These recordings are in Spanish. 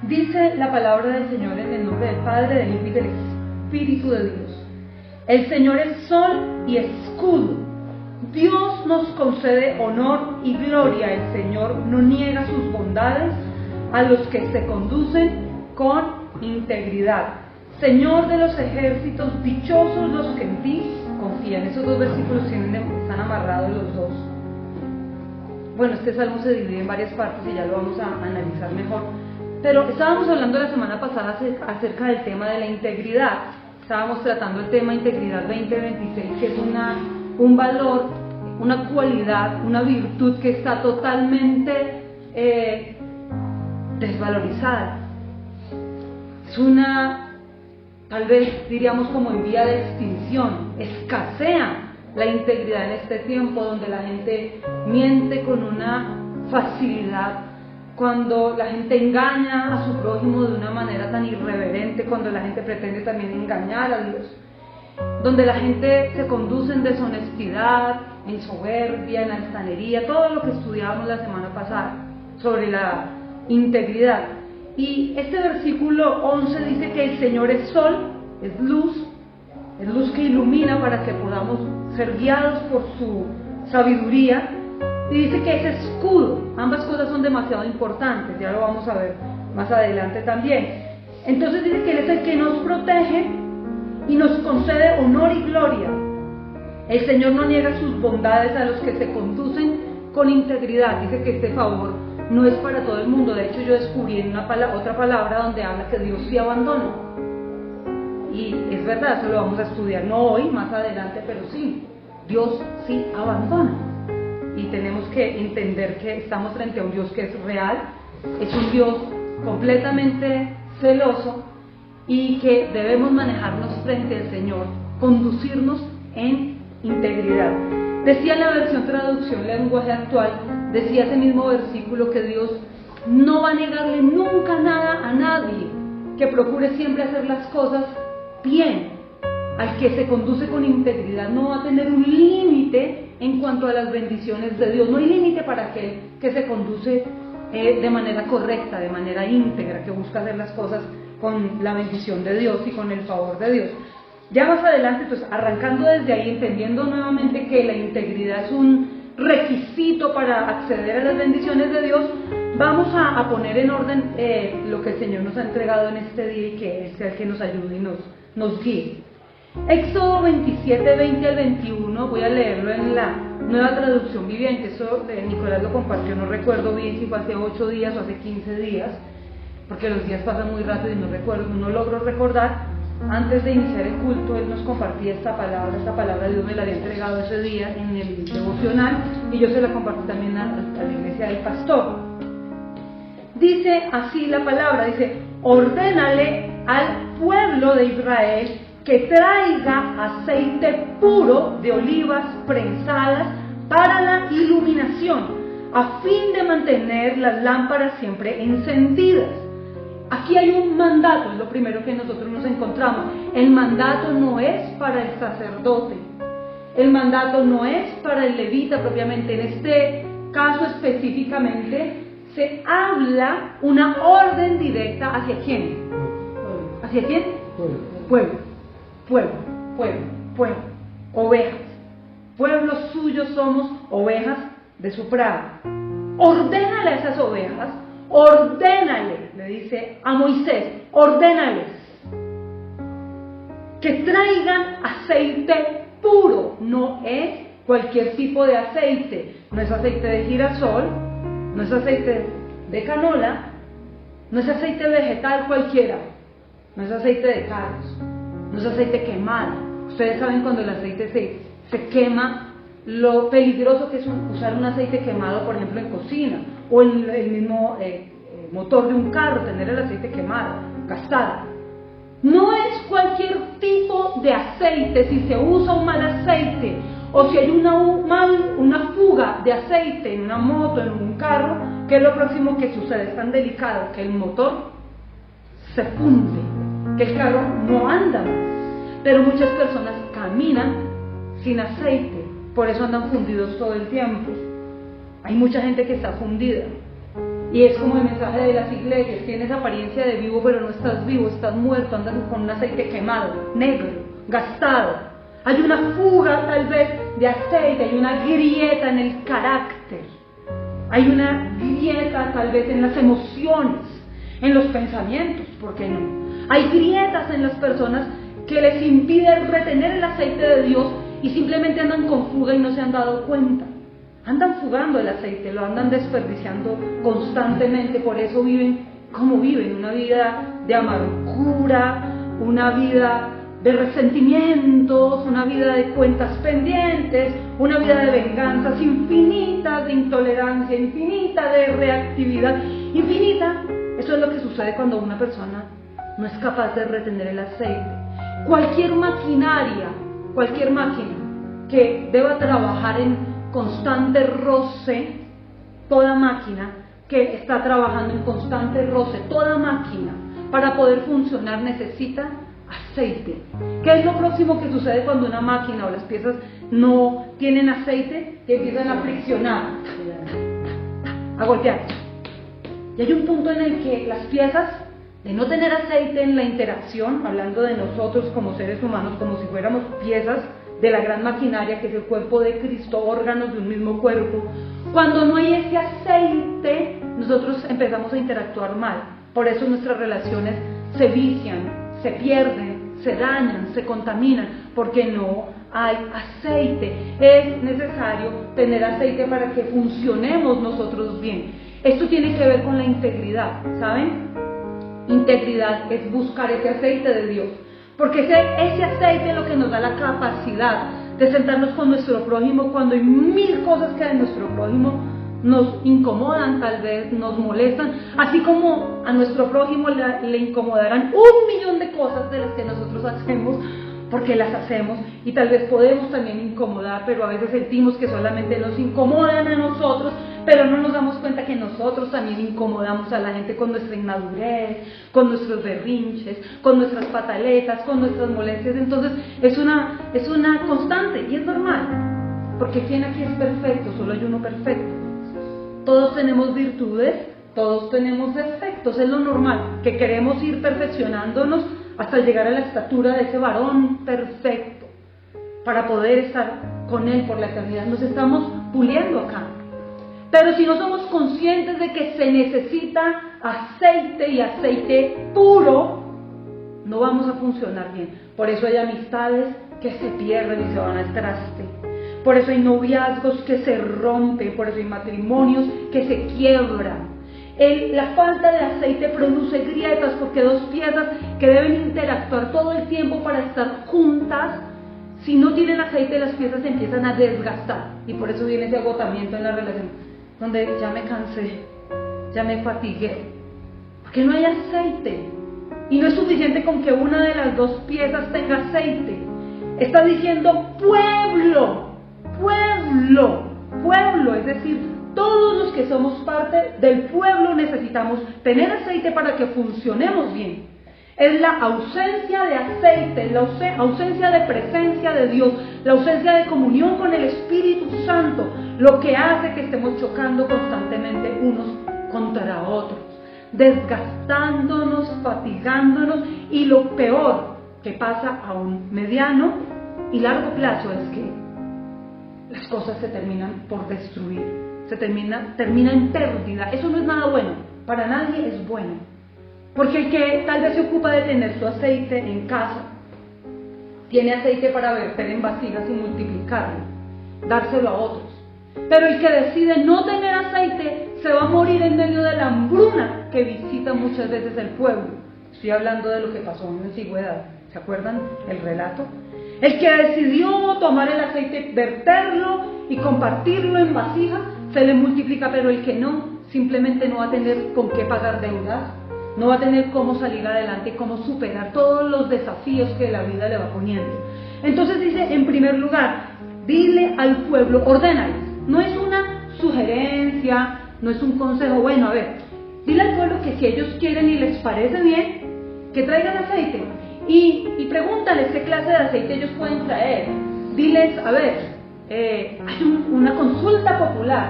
Dice la palabra del Señor en el nombre del Padre, del Hijo y del Espíritu de Dios. El Señor es sol y escudo. Dios nos concede honor y gloria. El Señor no niega sus bondades a los que se conducen con integridad. Señor de los ejércitos, dichosos los que en ti confían. Esos dos versículos están amarrados los dos. Bueno, este salmo se divide en varias partes y ya lo vamos a analizar mejor. Pero estábamos hablando la semana pasada acerca del tema de la integridad. Estábamos tratando el tema integridad 2026, que es un valor, una cualidad, una virtud que está totalmente desvalorizada. Es tal vez diríamos como en vía de extinción. Escasea la integridad en este tiempo donde la gente miente con una facilidad, cuando la gente engaña a su prójimo de una manera tan irreverente, cuando la gente pretende también engañar a Dios, donde la gente se conduce en deshonestidad, en soberbia, en altanería, todo lo que estudiábamos la semana pasada sobre la integridad. Y este versículo 11 dice que el Señor es sol, es luz que ilumina para que podamos ser guiados por su sabiduría, y dice que es escudo. Ambas cosas son demasiado importantes, ya lo vamos a ver más adelante también. Entonces dice que Él es el que nos protege y nos concede honor y gloria. El Señor no niega sus bondades a los que se conducen con integridad. Dice que este favor no es para todo el mundo. De hecho, yo descubrí en otra palabra donde habla que Dios sí abandona. Y es verdad, eso lo vamos a estudiar, no hoy, más adelante, pero sí, Dios sí abandona. Y tenemos que entender que estamos frente a un Dios que es real, es un Dios completamente celoso y que debemos manejarnos frente al Señor, conducirnos en integridad. Decía en la versión traducción lenguaje actual, decía ese mismo versículo que Dios no va a negarle nunca nada a nadie, que procure siempre hacer las cosas bien. Al que se conduce con integridad no va a tener un límite en cuanto a las bendiciones de Dios. No hay límite para aquel que se conduce de manera correcta, de manera íntegra, que busca hacer las cosas con la bendición de Dios y con el favor de Dios. Ya más adelante, pues arrancando desde ahí, entendiendo nuevamente que la integridad es un requisito para acceder a las bendiciones de Dios, vamos a poner en orden lo que el Señor nos ha entregado en este día y que es el que nos ayude y nos guíe. Éxodo 27, 20 al 21, voy a leerlo en la Nueva Traducción Viviente. Eso Nicolás lo compartió, no recuerdo bien si fue hace 8 días o hace 15 días, porque los días pasan muy rápido y no logro recordar. Antes de iniciar el culto, él nos compartía esta palabra Dios me la había entregado ese día en el devocional, y yo se la compartí también a la iglesia del pastor. Dice así la palabra, dice: ordénale al pueblo de Israel que traiga aceite puro de olivas prensadas para la iluminación, a fin de mantener las lámparas siempre encendidas. Aquí hay un mandato, es lo primero que nosotros nos encontramos. El mandato no es para el sacerdote, el mandato no es para el levita propiamente. En este caso específicamente se habla una orden directa ¿hacia quién? ¿Hacia quién? Pueblo, ovejas. Pueblo suyo somos, ovejas de su prado. Ordénale a esas ovejas, ordénale, le dice a Moisés, ordénales que traigan aceite puro. No es cualquier tipo de aceite, no es aceite de girasol, no es aceite de canola, no es aceite vegetal cualquiera, no es aceite de carros, no es aceite quemado. Ustedes saben cuando el aceite se quema, lo peligroso que es usar un aceite quemado, por ejemplo, en cocina, o en el mismo motor de un carro, tener el aceite quemado, gastado. No es cualquier tipo de aceite. Si se usa un mal aceite, o si hay una fuga de aceite en una moto, en un carro, ¿qué es lo próximo que sucede? Es tan delicado que el motor se funde, que el carro no anda más. Pero muchas personas caminan sin aceite, por eso andan fundidos todo el tiempo. Hay mucha gente que está fundida. Y es como el mensaje de las iglesias: tienes apariencia de vivo, pero no estás vivo, estás muerto, andas con un aceite quemado, negro, gastado. Hay una fuga tal vez de aceite, hay una grieta en el carácter, hay una grieta tal vez en las emociones, en los pensamientos, ¿por qué no? Hay grietas en las personas que les impiden retener el aceite de Dios y simplemente andan con fuga y no se han dado cuenta. Andan fugando el aceite, lo andan desperdiciando constantemente, por eso viven como viven, una vida de amargura, una vida de resentimientos, una vida de cuentas pendientes, una vida de venganzas infinitas, de intolerancia infinita, de reactividad infinita. Eso es lo que sucede cuando una persona no es capaz de retener el aceite. Cualquier maquinaria, cualquier máquina que deba trabajar en constante roce, toda máquina que está trabajando en constante roce, toda máquina para poder funcionar necesita aceite. ¿Qué es lo próximo que sucede cuando una máquina o las piezas no tienen aceite? Que empiezan a friccionar, a golpear. Y hay un punto en el que las piezas, de no tener aceite en la interacción, hablando de nosotros como seres humanos, como si fuéramos piezas de la gran maquinaria que es el cuerpo de Cristo, órganos de un mismo cuerpo, cuando no hay ese aceite, nosotros empezamos a interactuar mal. Por eso nuestras relaciones se vician, se pierden, se dañan, se contaminan, porque no hay aceite. Es necesario tener aceite para que funcionemos nosotros bien. Esto tiene que ver con la integridad, ¿saben? Integridad es buscar ese aceite de Dios, porque ese aceite es lo que nos da la capacidad de sentarnos con nuestro prójimo cuando hay mil cosas que a nuestro prójimo nos incomodan, tal vez nos molestan, así como a nuestro prójimo le incomodarán 1.000.000 de cosas de las que nosotros hacemos, porque las hacemos, y tal vez podemos también incomodar, pero a veces sentimos que solamente nos incomodan a nosotros, pero no nos damos cuenta que nosotros también incomodamos a la gente con nuestra inmadurez, con nuestros berrinches, con nuestras pataletas, con nuestras molestias. Entonces es una constante, y es normal, porque ¿quién aquí es perfecto? Solo hay uno perfecto. Todos tenemos virtudes, todos tenemos defectos, es lo normal, que queremos ir perfeccionándonos hasta llegar a la estatura de ese varón perfecto, para poder estar con él por la eternidad. Nos estamos puliendo acá. Pero si no somos conscientes de que se necesita aceite, y aceite puro, no vamos a funcionar bien. Por eso hay amistades que se pierden y se van al traste. Por eso hay noviazgos que se rompen, por eso hay matrimonios que se quiebran. La falta de aceite produce grietas, porque dos piezas que deben interactuar todo el tiempo para estar juntas, si no tienen aceite, las piezas se empiezan a desgastar, y por eso viene ese agotamiento en la relación, donde ya me cansé, ya me fatigué, porque no hay aceite. Y no es suficiente con que una de las dos piezas tenga aceite. Está diciendo pueblo, es decir, todos los que somos parte del pueblo necesitamos tener aceite para que funcionemos bien. Es la ausencia de aceite, la ausencia de presencia de Dios, la ausencia de comunión con el Espíritu Santo, lo que hace que estemos chocando constantemente unos contra otros, desgastándonos, fatigándonos, y lo peor que pasa a un mediano y largo plazo es que las cosas se terminan por destruir, termina en pérdida. Eso no es nada bueno, para nadie es bueno, porque el que tal vez se ocupa de tener su aceite en casa, tiene aceite para verter en vasijas y multiplicarlo, dárselo a otros. Pero el que decide no tener aceite se va a morir en medio de la hambruna que visita muchas veces el pueblo. Estoy hablando de lo que pasó en la antigüedad, ¿se acuerdan el relato? El que decidió tomar el aceite, verterlo y compartirlo en vasijas, se le multiplica, pero el que no, simplemente no va a tener con qué pagar deudas, no va a tener cómo salir adelante, cómo superar todos los desafíos que la vida le va poniendo. Entonces dice, en primer lugar, dile al pueblo, ordénales. No es una sugerencia, no es un consejo, bueno, a ver, dile al pueblo que si ellos quieren y les parece bien, que traigan aceite. Y pregúntales qué clase de aceite ellos pueden traer. Diles, a ver, hay una consulta popular,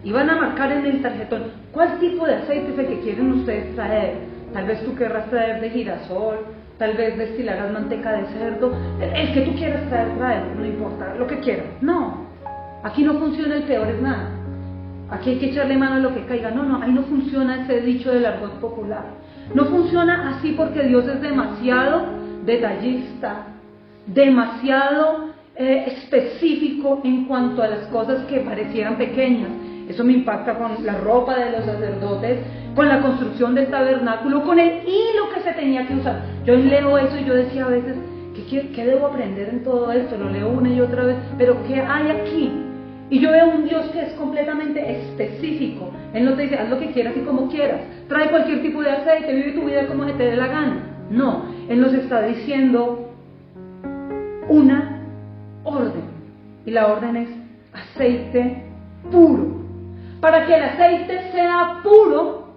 y van a marcar en el tarjetón, ¿Cuál tipo de aceite es el que quieren ustedes traer? Tal vez tú querrás traer de girasol, tal vez destilarás manteca de cerdo. El que tú quieras traer, no importa, lo que quieras. No, aquí no funciona el peor es nada. Aquí hay que echarle mano a lo que caiga. No, ahí no funciona ese dicho del argot popular. No funciona así porque Dios es demasiado detallista, demasiado específico en cuanto a las cosas que parecieran pequeñas. Eso me impacta con la ropa de los sacerdotes, con la construcción del tabernáculo, con el hilo que se tenía que usar. Yo leo eso y yo decía a veces, ¿qué debo aprender en todo esto? Lo leo una y otra vez, pero ¿qué hay aquí? Y yo veo un Dios que es completamente específico. Él no te dice, haz lo que quieras y como quieras, trae cualquier tipo de aceite, vive tu vida como se te dé la gana. No, Él nos está diciendo una orden, y la orden es aceite puro. Para que el aceite sea puro,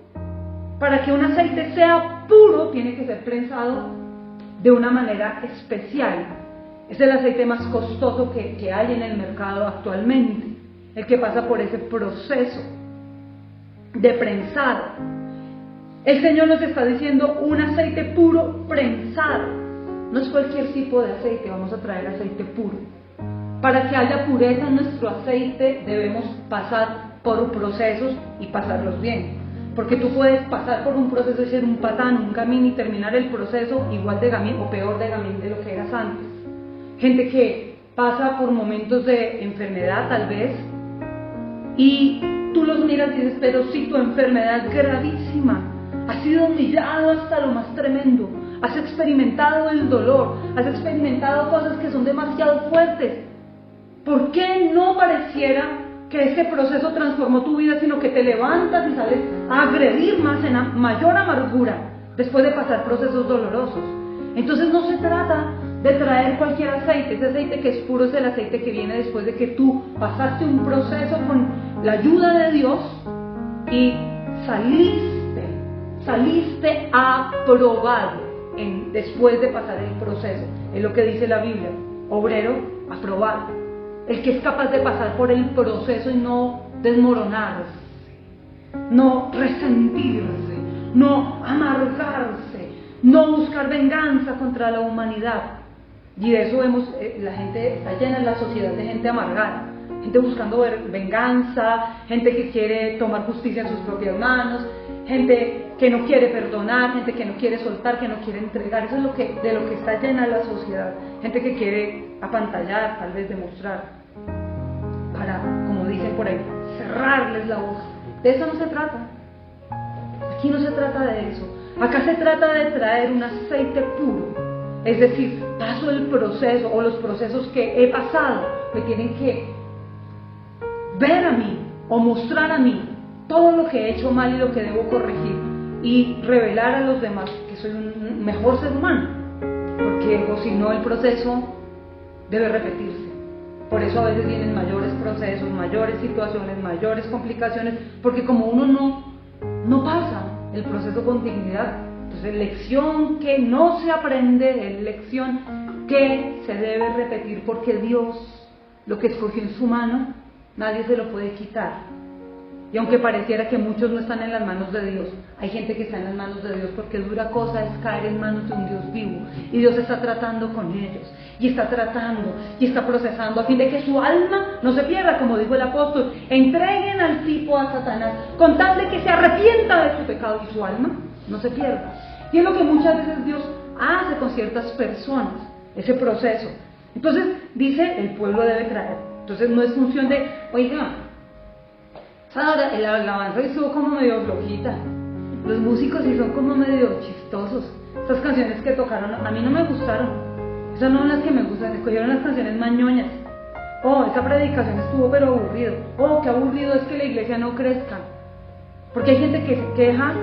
para que un aceite sea puro, tiene que ser prensado de una manera especial. Es el aceite más costoso que hay en el mercado actualmente, el que pasa por ese proceso de prensado. El Señor nos está diciendo un aceite puro prensado. No es cualquier tipo de aceite, vamos a traer aceite puro. Para que haya pureza en nuestro aceite debemos pasar por procesos y pasarlos bien. Porque tú puedes pasar por un proceso y ser un patán, un gamín y terminar el proceso igual de gamín o peor de gamín de lo que eras antes. Gente que pasa por momentos de enfermedad tal vez y tú los miras y dices, pero si tu enfermedad es gravísima, has sido humillado hasta lo más tremendo, has experimentado el dolor, has experimentado cosas que son demasiado fuertes. ¿Por qué no pareciera que este proceso transformó tu vida, sino que te levantas y sales a agredir más en mayor amargura después de pasar procesos dolorosos? Entonces no se trata de traer cualquier aceite. Ese aceite que es puro es el aceite que viene después de que tú pasaste un proceso con la ayuda de Dios y saliste aprobado después de pasar el proceso. Es lo que dice la Biblia, obrero aprobado. El que es capaz de pasar por el proceso y no desmoronarse, no resentirse, no amargarse, no buscar venganza contra la humanidad. Y de eso vemos, la gente está llena en la sociedad de gente amargada, gente buscando venganza, gente que quiere tomar justicia en sus propias manos, gente que no quiere perdonar, gente que no quiere soltar, que no quiere entregar. Eso es de lo que está llena la sociedad. Gente que quiere apantallar, tal vez demostrar, para, como dicen por ahí, cerrarles la boca. De eso no se trata. Aquí no se trata de eso. Acá se trata de traer un aceite puro. Es decir, paso el proceso o los procesos que he pasado, me tienen que ver a mí o mostrar a mí todo lo que he hecho mal y lo que debo corregir y revelar a los demás que soy un mejor ser humano, porque o si no el proceso debe repetirse. Por eso a veces vienen mayores procesos, mayores situaciones, mayores complicaciones, porque como uno no pasa el proceso con dignidad, entonces lección que no se aprende, es lección que se debe repetir, porque Dios lo que escogió en su mano, nadie se lo puede quitar. Y aunque pareciera que muchos no están en las manos de Dios, hay gente que está en las manos de Dios, porque dura cosa es caer en manos de un Dios vivo. Y Dios está tratando con ellos, y está tratando, y está procesando, a fin de que su alma no se pierda, como dijo el apóstol. Entreguen al tipo a Satanás, con tal de que se arrepienta de su pecado, y su alma no se pierda. Y es lo que muchas veces Dios hace con ciertas personas, ese proceso. Entonces, dice, el pueblo debe traer. Entonces no es función de, oiga, ahora la alabanza estuvo como medio flojita, los músicos sí son como medio chistosos, estas canciones que tocaron a mí no me gustaron, esas no son las que me gustan, escogieron las canciones mañoñas. Oh, esa predicación estuvo pero aburrido. Oh, qué aburrido es que la iglesia no crezca. Porque hay gente que se queja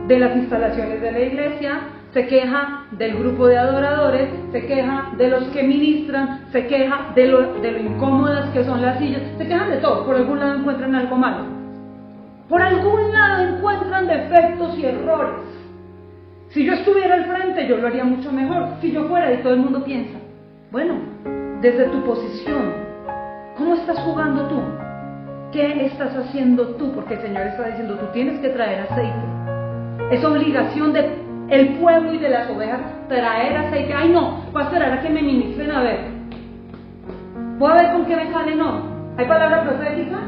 de las instalaciones de la iglesia, se queja del grupo de adoradores, se queja de los que ministran, se queja de lo incómodas que son las sillas, se quejan de todo. Por algún lado encuentran algo malo, por algún lado encuentran defectos y errores. Si yo estuviera al frente, yo lo haría mucho mejor. Si yo fuera, y todo el mundo piensa, bueno, desde tu posición, ¿cómo estás jugando tú? ¿qué estás haciendo tú? Porque el Señor está diciendo, tú tienes que traer aceite. Es obligación del pueblo y de las ovejas traer aceite. Ay no, voy a esperar a que me ministren a ver. Voy a ver con qué me sale, no. Hay palabra profética,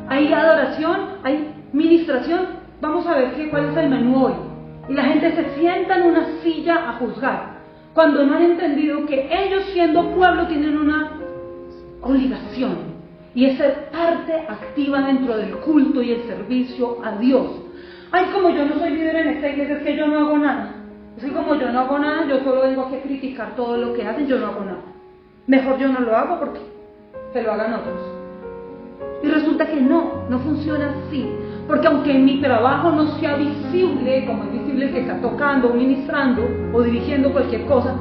hay adoración, hay ministración. Vamos a ver cuál es el menú hoy. Y la gente se sienta en una silla a juzgar, cuando no han entendido que ellos siendo pueblo tienen una obligación, y es ser parte activa dentro del culto y el servicio a Dios. Ay, como yo no soy líder en esta iglesia, es que yo no hago nada. Es que como yo no hago nada, yo solo vengo aquí a criticar todo lo que hacen, yo no hago nada. Mejor yo no lo hago porque se lo hagan otros. Y resulta que no funciona así. Porque aunque en mi trabajo no sea visible, como es visible el que está tocando, o ministrando, o dirigiendo cualquier cosa,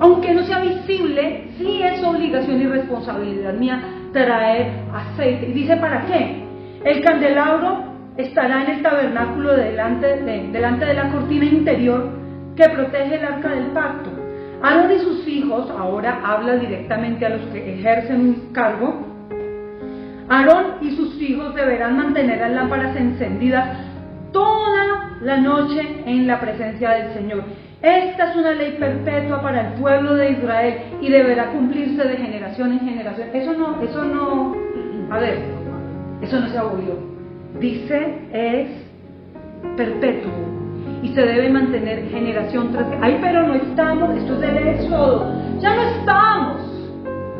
aunque no sea visible, sí es obligación y responsabilidad mía traer aceite. Y dice, ¿para qué? El candelabro estará en el tabernáculo delante de la cortina interior que protege el arca del pacto. Aarón y sus hijos, ahora habla directamente a los que ejercen un cargo, Aarón y sus hijos deberán mantener las lámparas encendidas toda la noche en la presencia del Señor. Esta es una ley perpetua para el pueblo de Israel y deberá cumplirse de generación en generación. Eso no se abolió. Dice, es perpetuo y se debe mantener generación tras generación. Ay, pero no estamos, esto es del Éxodo, ya no estamos.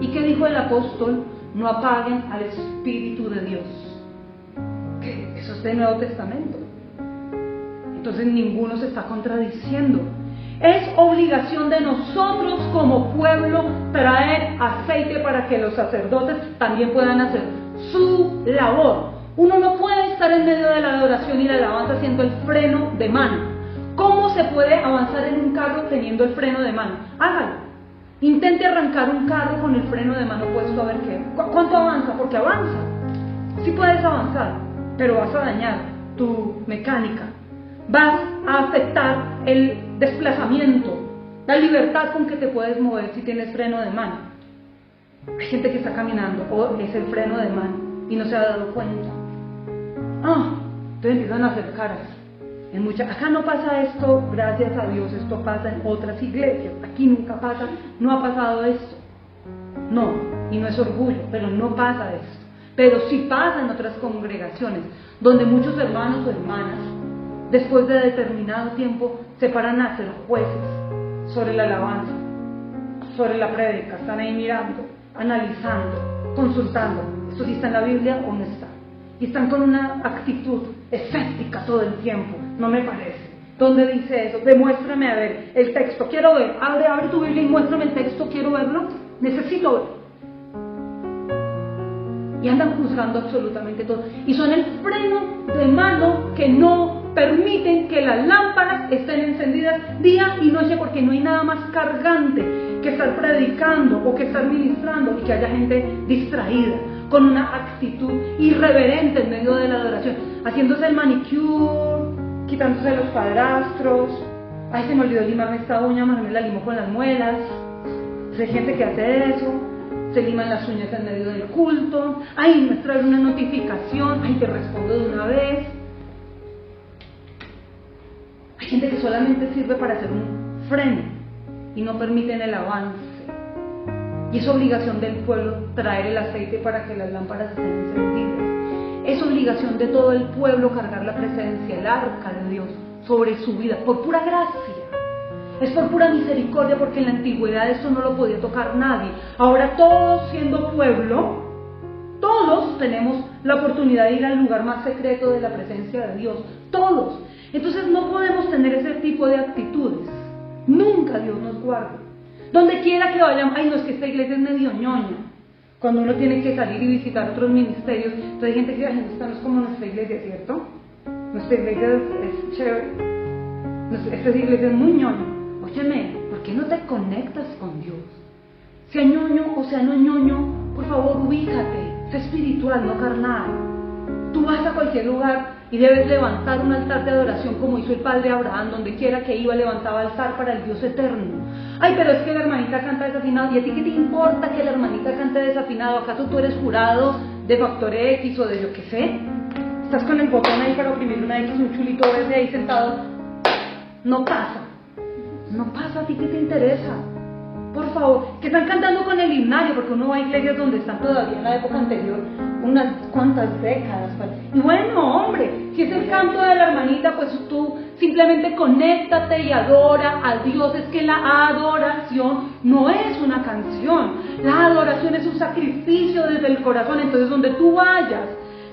¿Y qué dijo el apóstol? No apaguen al Espíritu de Dios. ¿Qué? Eso es del Nuevo Testamento. Entonces ninguno se está contradiciendo. Es obligación de nosotros como pueblo traer aceite para que los sacerdotes también puedan hacer su labor. Uno no puede estar en medio de la adoración y la alabanza haciendo el freno de mano. ¿Cómo se puede avanzar en un carro teniendo el freno de mano? Hágalo. Intente arrancar un carro con el freno de mano puesto a ver qué. ¿Cuánto avanza? Porque avanza. Sí puedes avanzar, pero vas a dañar tu mecánica. Vas a afectar el desplazamiento, la libertad con que te puedes mover si tienes freno de mano. Hay gente que está caminando, o es el freno de mano, y no se ha dado cuenta. Entonces empiezan a hacer caras. Acá no pasa esto, gracias a Dios, esto pasa en otras iglesias. Aquí nunca pasa, no ha pasado esto. No, y no es orgullo, pero no pasa esto. Pero sí pasa en otras congregaciones, donde muchos hermanos o hermanas, después de determinado tiempo, se paran a ser jueces sobre la alabanza, sobre la prédica. Están ahí mirando, analizando, consultando. ¿Esto sí está en la Biblia o no está? Y están con una actitud escéptica todo el tiempo. No me parece. ¿Dónde dice eso? Demuéstrame a ver el texto. Quiero ver. Abre tu Biblia y muéstrame el texto. Quiero verlo. Necesito verlo. Y andan juzgando absolutamente todo. Y son el freno de mano que no permiten que las lámparas estén encendidas día y noche, porque no hay nada más cargante que estar predicando o que estar ministrando y que haya gente distraída, con una actitud irreverente en medio de la adoración, haciéndose el manicure, quitándose los padrastros. Ay, se me olvidó limarme esta uña, me la limo con las muelas. Hay gente que hace eso, se liman las uñas en medio del culto. Ay, me trae una notificación, ay, te respondo de una vez. Hay gente que solamente sirve para hacer un freno y no permiten el avance. Y es obligación del pueblo traer el aceite para que las lámparas estén encendidas. Es obligación de todo el pueblo cargar la presencia, el arca de Dios, sobre su vida, por pura gracia. Es por pura misericordia, porque en la antigüedad esto no lo podía tocar nadie. Ahora todos, siendo pueblo, todos tenemos la oportunidad de ir al lugar más secreto de la presencia de Dios. Todos. Entonces no podemos tener ese tipo de actitudes. Nunca, Dios nos guarde. Donde quiera que vayamos, ay, no, es que esta iglesia es medio ñoña. Cuando uno tiene que salir y visitar otros ministerios, entonces hay gente que dice, esta no es como nuestra iglesia, ¿cierto? Nuestra iglesia es chévere. Esta iglesia es muy ñoña. Óyeme, ¿por qué no te conectas con Dios? Sea ñoño o sea no ñoño, por favor, ubícate. Sé espiritual, no carnal. Tú vas a cualquier lugar y debes levantar un altar de adoración como hizo el padre Abraham. Donde quiera que iba, levantaba altar para el Dios eterno. Ay, pero es que la hermanita canta desafinado. ¿Y a ti qué te importa que la hermanita cante desafinado? ¿Acaso tú eres jurado de factor X o de yo qué sé. Estás con el botón ahí para oprimir una X, un chulito verde ahí sentado. No pasa. No pasa, ¿a ti qué te interesa? Por favor, que están cantando con el himnario, porque uno va a iglesias donde están todavía en la época anterior, unas cuantas décadas. Y bueno, hombre, si es el canto de la hermanita, pues tú simplemente conéctate y adora a Dios. Es que la adoración no es una canción, la adoración es un sacrificio desde el corazón. Entonces, donde tú vayas,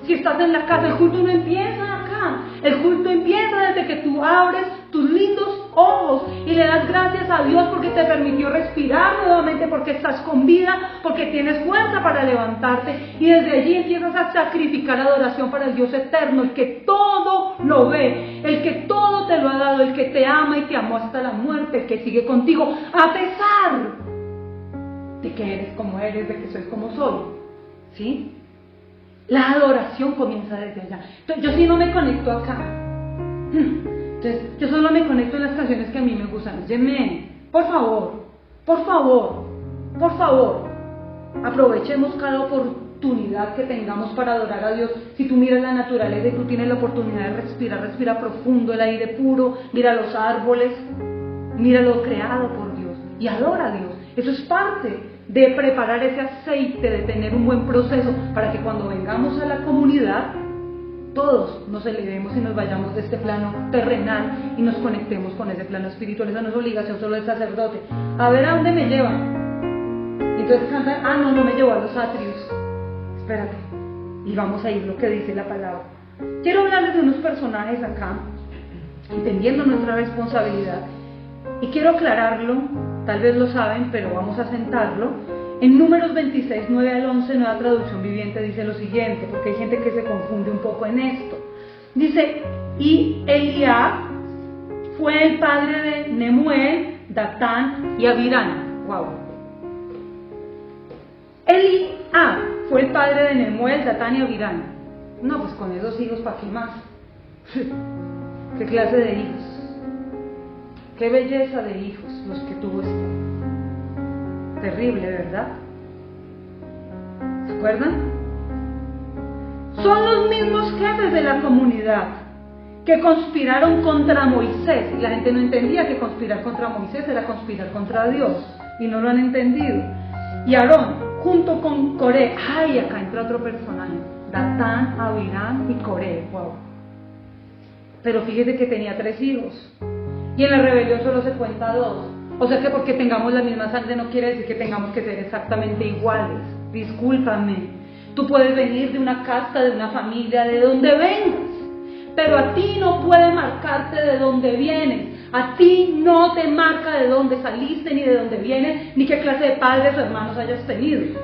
si estás en la casa, el culto no empieza acá, el culto empieza desde que tú abres tus lindos ojos y le das gracias a Dios porque te permitió respirar nuevamente, porque estás con vida, porque tienes fuerza para levantarte, y desde allí empiezas a sacrificar adoración para el Dios eterno, el que todo lo ve, el que todo te lo ha dado, el que te ama y te amó hasta la muerte, el que sigue contigo a pesar de que eres como eres, de que soy como soy, ¿sí? La adoración comienza desde allá. Entonces, yo sí no me conecto acá. Entonces, yo solo me conecto en las canciones que a mí me gustan. Óyeme, por favor, por favor, por favor, aprovechemos cada oportunidad que tengamos para adorar a Dios. Si tú miras la naturaleza y tú tienes la oportunidad de respirar, respira profundo el aire puro, mira los árboles, mira lo creado por Dios y adora a Dios. Eso es parte de preparar ese aceite, de tener un buen proceso para que cuando vengamos a la comunidad todos nos elevemos y nos vayamos de este plano terrenal y nos conectemos con ese plano espiritual. Esa no es obligación solo del sacerdote. A ver a dónde me llevan. Y entonces cantan, no me llevó a los atrios. Espérate. Y vamos a ir lo que dice la palabra. Quiero hablarles de unos personajes acá, entendiendo nuestra responsabilidad. Y quiero aclararlo, tal vez lo saben, pero vamos a sentarlo. En Números 26, 9 al 11, Nueva Traducción Viviente, dice lo siguiente, porque hay gente que se confunde un poco en esto. Dice, y Eliab fue el padre de Nemuel, Datán y Abirán. Wow. Eliab fue el padre de Nemuel, Datán y Abirán. No, pues con esos hijos, ¿para qué más? ¿Qué clase de hijos? Qué belleza de hijos los que tuvo este. Terrible, ¿verdad? ¿Se acuerdan? Son los mismos jefes de la comunidad que conspiraron contra Moisés. Y la gente no entendía que conspirar contra Moisés era conspirar contra Dios. Y no lo han entendido. Y Aarón, junto con Coré. ¡Ay! Acá entra otro personaje. Datán, Abirán y Coré. ¡Wow! Pero fíjese que tenía 3 hijos. Y en la rebelión solo se cuenta 2. O sea que porque tengamos la misma sangre no quiere decir que tengamos que ser exactamente iguales. Discúlpame. Tú puedes venir de una casta, de una familia, de donde vengas, pero a ti no puede marcarte de dónde vienes. A ti no te marca de dónde saliste, ni de dónde vienes, ni qué clase de padres o hermanos hayas tenido.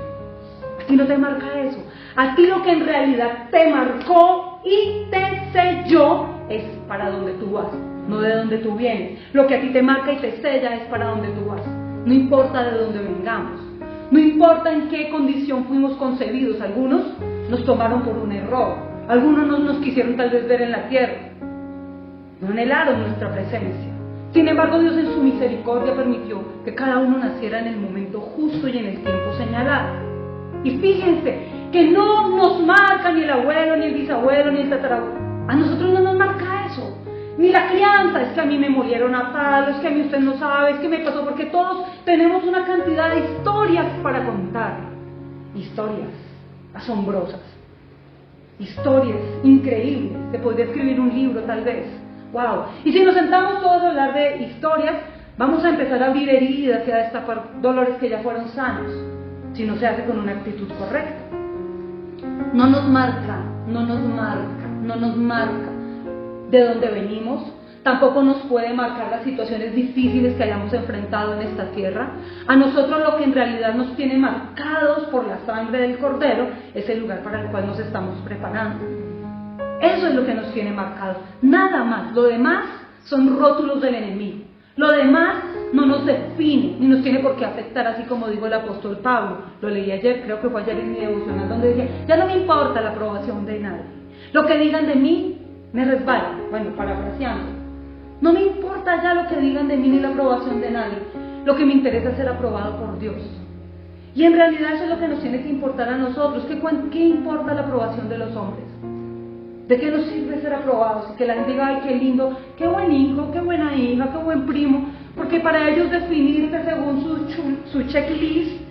A ti no te marca eso. A ti lo que en realidad te marcó y te selló es para donde tú vas, no de donde tú vienes. Lo que a ti te marca y te sella es para donde tú vas. No importa de dónde vengamos, no importa en qué condición fuimos concebidos. Algunos nos tomaron por un error, algunos no nos quisieron tal vez ver en la tierra, no anhelaron nuestra presencia. Sin embargo, Dios en su misericordia permitió que cada uno naciera en el momento justo y en el tiempo señalado. Y fíjense que no nos marca ni el abuelo, ni el bisabuelo, ni el tatarabuelo. A nosotros no nos marca eso. Ni la crianza, es que a mí me molieron a palos, es que a mí usted no sabe, es que me pasó, porque todos tenemos una cantidad de historias para contar. Historias asombrosas, historias increíbles. Se podría escribir un libro tal vez. ¡Wow! Y si nos sentamos todos a hablar de historias, vamos a empezar a abrir heridas y a destapar dolores que ya fueron sanos, si no se hace con una actitud correcta. No nos marca de dónde venimos, tampoco nos puede marcar las situaciones difíciles que hayamos enfrentado en esta tierra. A nosotros lo que en realidad nos tiene marcados por la sangre del Cordero es el lugar para el cual nos estamos preparando. Eso es lo que nos tiene marcados, nada más. Lo demás son rótulos del enemigo. Lo demás no nos define, ni nos tiene por qué afectar, así como dijo el apóstol Pablo. Lo leí ayer, creo que fue ayer en mi devocional, donde decía, ya no me importa la aprobación de nadie. Lo que digan de mí me resbala. Bueno, parafraseando, no me importa ya lo que digan de mí ni la aprobación de nadie. Lo que me interesa es ser aprobado por Dios. Y en realidad eso es lo que nos tiene que importar a nosotros. ¿Qué importa la aprobación de los hombres? ¿De qué nos sirve ser aprobados? Que la gente diga, ay, qué lindo, qué buen hijo, qué buena hija, qué buen primo. Porque para ellos definirte según su checklist,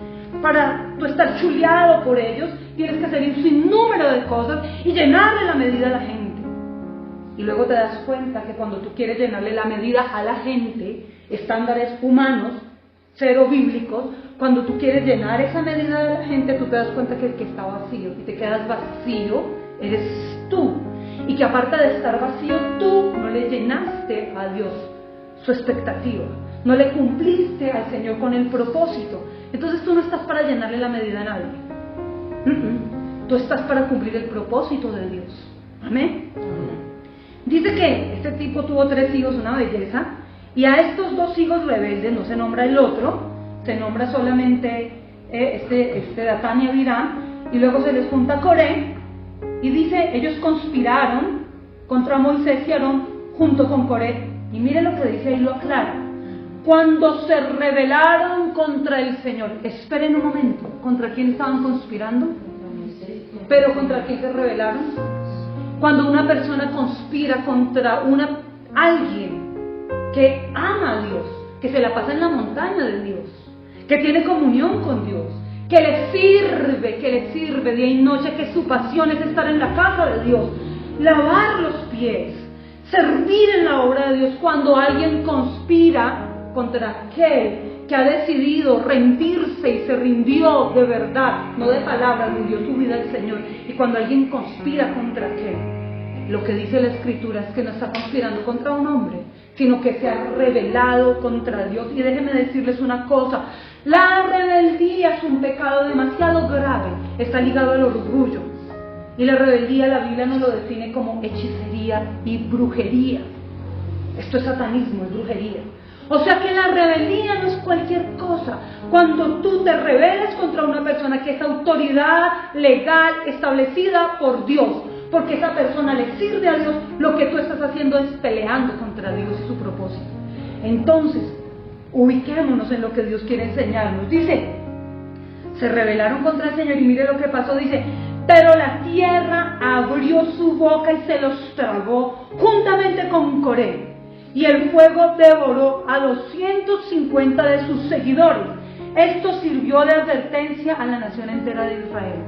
para tú estar chuleado por ellos, tienes que hacer un sinnúmero de cosas y llenarle la medida a la gente. Y luego te das cuenta que cuando tú quieres llenarle la medida a la gente, estándares humanos, cero bíblicos, cuando tú quieres llenar esa medida de la gente, tú te das cuenta que el que está vacío y te quedas vacío eres tú. Y que aparte de estar vacío, tú no le llenaste a Dios su expectativa, no le cumpliste al Señor con el propósito. Entonces tú no estás para llenarle la medida a nadie. Tú estás para cumplir el propósito de Dios. Amén. Dice que este tipo tuvo 3 hijos, una belleza, y a estos 2 hijos rebeldes no se nombra el otro, se nombra solamente este Datán y Abiram, y luego se les junta Coré, y dice, ellos conspiraron contra Moisés y Aarón junto con Coré. Y mire lo que dice ahí, lo aclara. Cuando se rebelaron contra el Señor. Esperen un momento, ¿contra quién estaban conspirando? ¿Pero contra quién se rebelaron? Cuando una persona conspira contra alguien que ama a Dios, que se la pasa en la montaña de Dios, que tiene comunión con Dios, que le sirve día y noche, que su pasión es estar en la casa de Dios, lavar los pies, servir en la obra de Dios. Cuando alguien conspira contra aquel que ha decidido rendirse y se rindió de verdad, no de palabras, rindió su vida al Señor, y cuando alguien conspira contra aquel, lo que dice la Escritura es que no está conspirando contra un hombre, sino que se ha rebelado contra Dios. Y déjenme decirles una cosa, la rebeldía es un pecado demasiado grave, está ligado al orgullo. Y la rebeldía la Biblia nos lo define como hechicería y brujería. Esto es satanismo, es brujería. O sea que la rebeldía no es cualquier cosa. Cuando tú te rebelas contra una persona que es autoridad legal establecida por Dios, porque esa persona le sirve a Dios, lo que tú estás haciendo es peleando contra Dios y su propósito. Entonces, ubiquémonos en lo que Dios quiere enseñarnos. Dice, se rebelaron contra el Señor y mire lo que pasó, dice, pero la tierra abrió su boca y se los tragó juntamente con Coré, y el fuego devoró a 250 de sus seguidores. Esto sirvió de advertencia a la nación entera de Israel.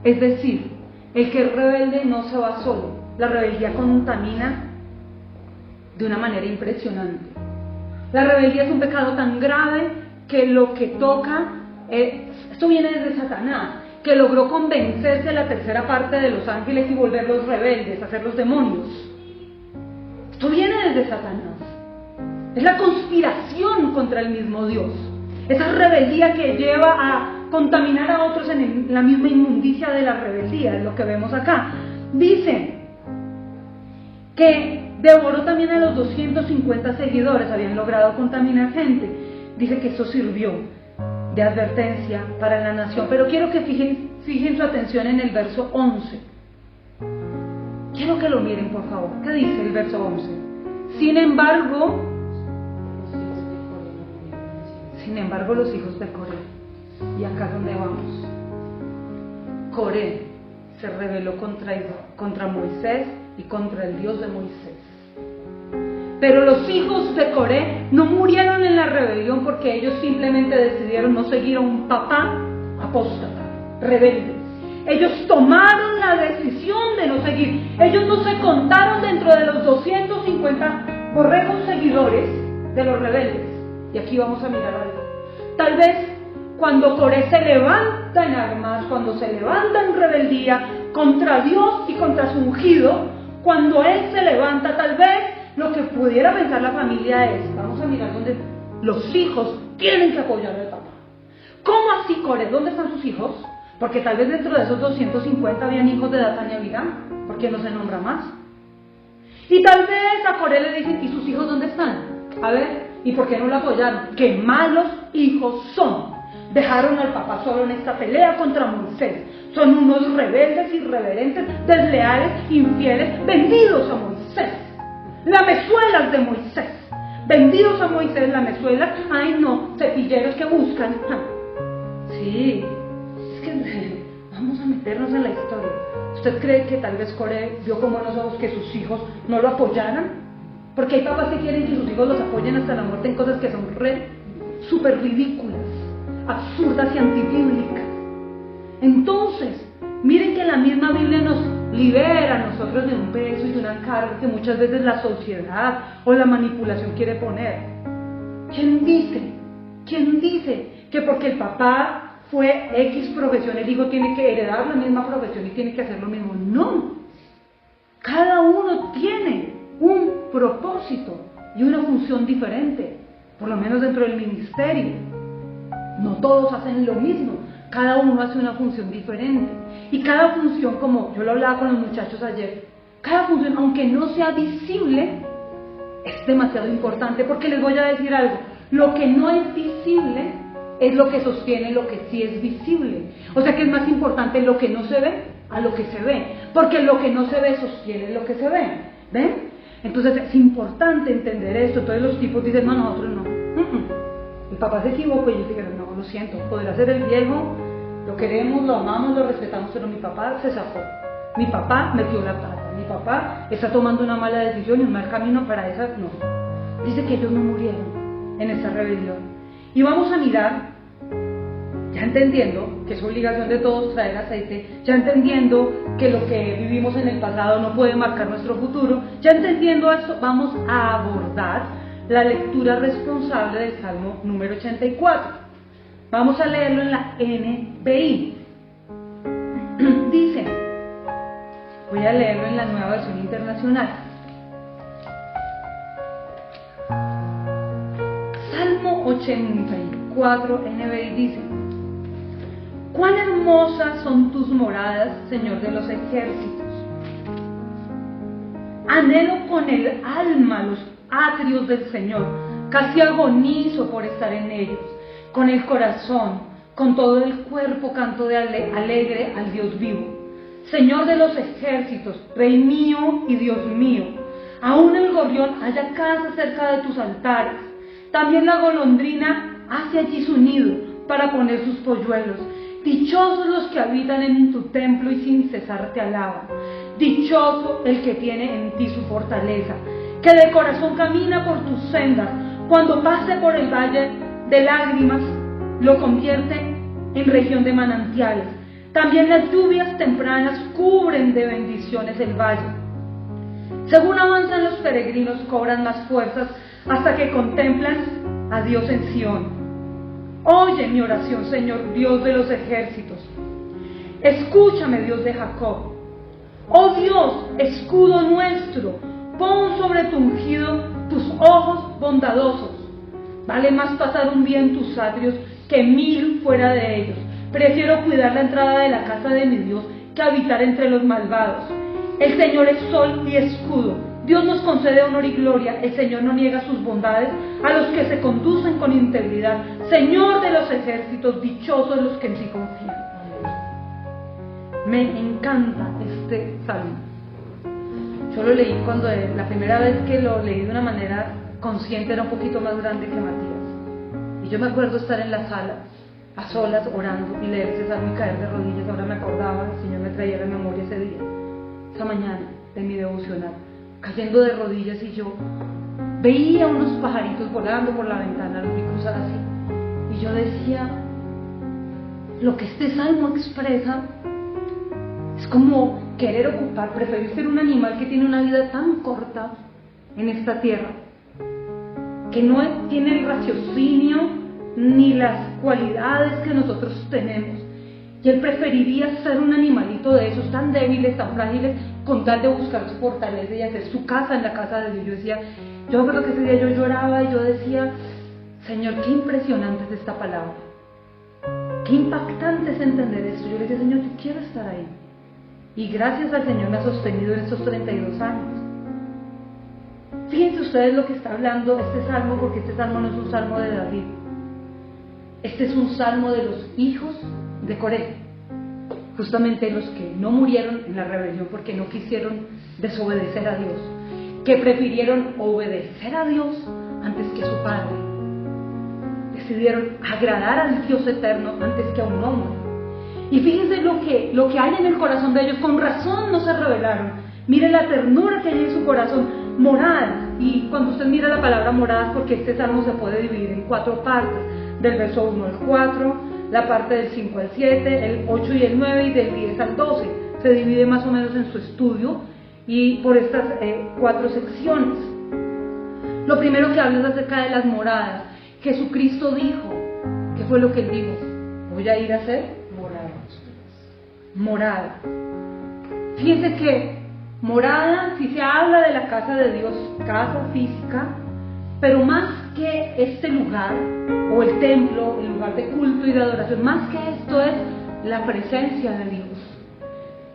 Es decir, el que es rebelde no se va solo. La rebeldía contamina de una manera impresionante. La rebeldía es un pecado tan grave que lo que toca, esto viene desde Satanás, que logró convencerse a la tercera parte de los ángeles y volverlos rebeldes, hacerlos demonios. Esto viene desde Satanás. Es la conspiración contra el mismo Dios. Esa rebeldía que lleva a contaminar a otros en la misma inmundicia de la rebeldía, es lo que vemos acá. Dice que devoró también a los 250 seguidores, habían logrado contaminar gente. Dice que eso sirvió de advertencia para la nación. Pero quiero que fijen su atención en el verso 11. Quiero que lo miren, por favor. ¿Qué dice el verso 11? Sin embargo, los hijos de Coré. ¿Y acá dónde vamos? Coré se rebeló contra Moisés y contra el Dios de Moisés. Pero los hijos de Coré no murieron en la rebelión porque ellos simplemente decidieron no seguir a un papá apóstata, rebelde. Ellos tomaron la decisión de no seguir. Ellos no se contaron dentro de los 250 borregos seguidores de los rebeldes. Y aquí vamos a mirar algo. Tal vez cuando Coré se levanta en armas, cuando se levanta en rebeldía contra Dios y contra su ungido, cuando él se levanta, tal vez lo que pudiera pensar la familia es, vamos a mirar dónde los hijos tienen que apoyar al papá. ¿Cómo así, Coré? ¿Dónde están sus hijos? Porque tal vez dentro de esos 250 habían hijos de Datán y Abiram, ¿por qué no se nombra más? Y tal vez a Coré le dicen, ¿y sus hijos dónde están? A ver, ¿y por qué no lo apoyaron? ¡Qué malos hijos son! Dejaron al papá solo en esta pelea contra Moisés. Son unos rebeldes, irreverentes, desleales, infieles, vendidos a Moisés. Lamezuelas de Moisés. Vendidos a Moisés, lamezuelas. Ay no, cepilleros que buscan. Sí. Sí, es que vamos a meternos en la historia. ¿Usted cree que tal vez Coré vio con buenos ojos que sus hijos no lo apoyaran? Porque hay papás que quieren que sus hijos los apoyen hasta la muerte en cosas que son súper ridículas, absurdas y antibíblicas. Entonces, miren que la misma Biblia nos libera a nosotros de un peso y de una carga que muchas veces la sociedad o la manipulación quiere poner. ¿Quién dice que porque el papá fue X profesión, el hijo tiene que heredar la misma profesión y tiene que hacer lo mismo? No. Cada uno tiene un propósito y una función diferente, por lo menos dentro del ministerio. No todos hacen lo mismo, cada uno hace una función diferente. Y cada función, como yo lo hablaba con los muchachos ayer, cada función, aunque no sea visible, es demasiado importante, porque les voy a decir algo: lo que no es visible es lo que sostiene lo que sí es visible. O sea que es más importante lo que no se ve a lo que se ve, porque lo que no se ve sostiene lo que se ve. ¿Ven? Entonces es importante entender esto. Entonces los tipos dicen: no, nosotros no. El papá se equivocó y ellos dijeron: no, lo siento, podrá ser el viejo, lo queremos, lo amamos, lo respetamos, pero mi papá se zafó. Mi papá metió la pata. Mi papá está tomando una mala decisión y un mal camino para esa. No. Dice que ellos no murieron en esa rebelión. Y vamos a mirar, ya entendiendo que es obligación de todos traer aceite, ya entendiendo que lo que vivimos en el pasado no puede marcar nuestro futuro, ya entendiendo esto, vamos a abordar la lectura responsable del Salmo número 84. Vamos a leerlo en la NBI. Dice, voy a leerlo en la Nueva Versión Internacional. Salmo 84 NBI dice: cuán hermosas son tus moradas, Señor de los ejércitos. Anhelo con el alma los atrios del Señor, casi agonizo por estar en ellos. Con el corazón, con todo el cuerpo canto de alegre al Dios vivo. Señor de los ejércitos, Rey mío y Dios mío, aún el gorrión halla casa cerca de tus altares. También la golondrina hace allí su nido para poner sus polluelos. Dichosos los que habitan en tu templo y sin cesar te alaban. Dichoso el que tiene en ti su fortaleza, que de corazón camina por tus sendas. Cuando pase por el valle de lágrimas, lo convierte en región de manantiales. También las lluvias tempranas cubren de bendiciones el valle. Según avanzan los peregrinos, cobran más fuerzas hasta que contemplan a Dios en Sión. Oye mi oración, Señor, Dios de los ejércitos. Escúchame, Dios de Jacob. Oh Dios, escudo nuestro, pon sobre tu ungido tus ojos bondadosos. Vale más pasar un día en tus atrios que 1000 fuera de ellos. Prefiero cuidar la entrada de la casa de mi Dios que habitar entre los malvados. El Señor es sol y escudo. Dios nos concede honor y gloria. El Señor no niega sus bondades a los que se conducen con integridad. Señor de los ejércitos, dichosos los que en ti confían. Me encanta este salmo. Yo lo leí cuando la primera vez que lo leí de una manera consciente era un poquito más grande que Matías. Y yo me acuerdo estar en la sala, a solas, orando y leer ese salmo y caer de rodillas. Ahora me acordaba, el Señor me traía a la memoria ese día, esa mañana de mi devocional, cayendo de rodillas, y yo veía unos pajaritos volando por la ventana, los vi cruzar así, y yo decía, lo que este salmo expresa es como querer ocupar, preferir ser un animal que tiene una vida tan corta en esta tierra, que no tiene el raciocinio ni las cualidades que nosotros tenemos, y él preferiría ser un animalito de esos tan débiles, tan frágiles, con tal de buscar su fortaleza y hacer su casa en la casa de Dios. Yo decía, yo me acuerdo que ese día yo lloraba y yo decía, Señor, qué impresionante es esta palabra, qué impactante es entender esto. Yo le decía, Señor, yo quiero estar ahí, y gracias al Señor me ha sostenido en estos 32 años. Fíjense ustedes lo que está hablando este salmo, porque este salmo no es un salmo de David, este es un salmo de los hijos de Coré, justamente los que no murieron en la rebelión porque no quisieron desobedecer a Dios, que prefirieron obedecer a Dios antes que a su padre. decidieron agradar al Dios eterno antes que a un hombre. Y fíjense lo que hay en el corazón de ellos. Con razón no se rebelaron. Mire la ternura que hay en su corazón. Morada. Y cuando usted mira la palabra morada, porque este salmo se puede dividir en 4 partes, del verso 1 al 4, la parte del 5 al 7, el 8 y el 9 y del 10 al 12. Se divide más o menos en su estudio y por estas 4 secciones. Lo primero que habla es acerca de las moradas. Jesucristo dijo, ¿qué fue lo que él dijo? Voy a ir a hacer morada. Fíjense que morada, si se habla de la casa de Dios, casa física, pero más que este lugar, o el templo, el lugar de culto y de adoración, más que esto es la presencia de Dios.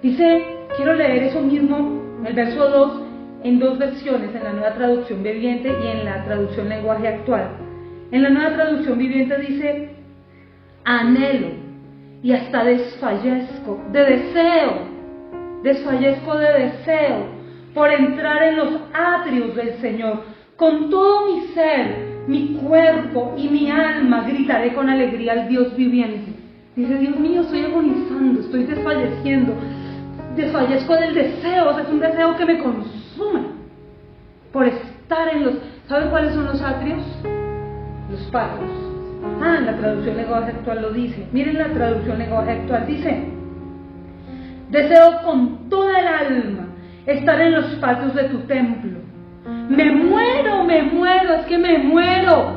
Dice, quiero leer eso mismo, el verso 2, en 2 versiones, en la Nueva Traducción Viviente y en la Traducción Lenguaje Actual. En la Nueva Traducción Viviente dice, anhelo y hasta desfallezco de deseo por entrar en los atrios del Señor. Con todo mi ser, mi cuerpo y mi alma gritaré con alegría al Dios viviente. Dice, Dios mío, estoy agonizando, estoy desfalleciendo, desfallezco del deseo, o sea, es un deseo que me consume por estar en los... ¿Saben cuáles son los atrios? Los patios. En la traducción lenguaje actual lo dice. Miren la traducción lenguaje actual, dice, deseo con toda el alma estar en los patios de tu templo. Me muero, es que me muero